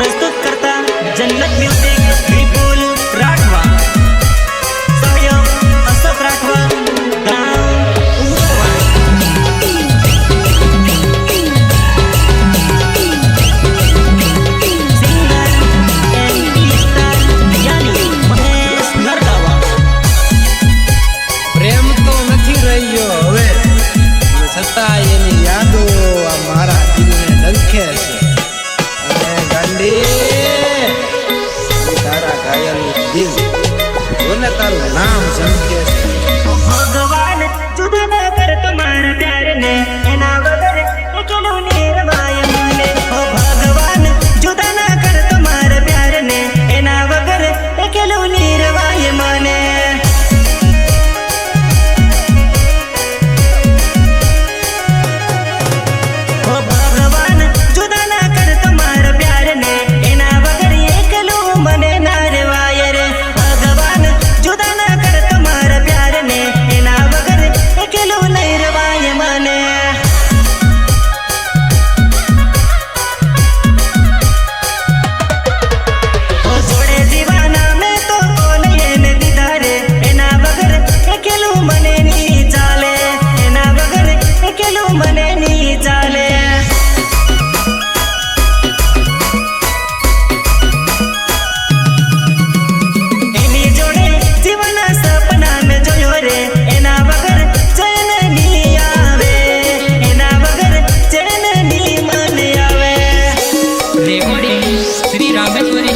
प्रस्तुत करता जन्नत म्युझिक विपुल राठवा सहयोग अशोक राठवा गाव सिंगर एमपी स्टार यानी महेश नरदावा। प्रेम तो નથી રહ્યો હવે છતાં એની યાદો આ મારા દિલને ડંખે છે અને ગાંડી તારા ઘાયલ દિલ કોને તારું નામ ઝંખે છે। भगवान जुदा न कर तुम्हारा प्यार ने एना वगर एकलो निर्वाय माने। ओ भगवान जुदा न कर तुम्हारा प्यार ने एना वगर एकलो निर्वाय माने। ओ भगवान जुदा न कर तुम्हारा प्यार ने एना वगर एकलो मने नारवाय रे। भगवान जुदा न कर तुम्हारा प्यार ने एना वगर एकलो निर्वाय माने। ओ जोड़े दीवाना में तो कोन एने दीदा रे एना वगर एकलो मने नी चाले। एना वगर एकलो मने नी चाले। एनी जोड़े जीवन सपना में जोयो रे एना वगर चैन नी आवे। एना वगर चैन नी मन आवे। रेकॉर्डिंग श्री रामेश्वरी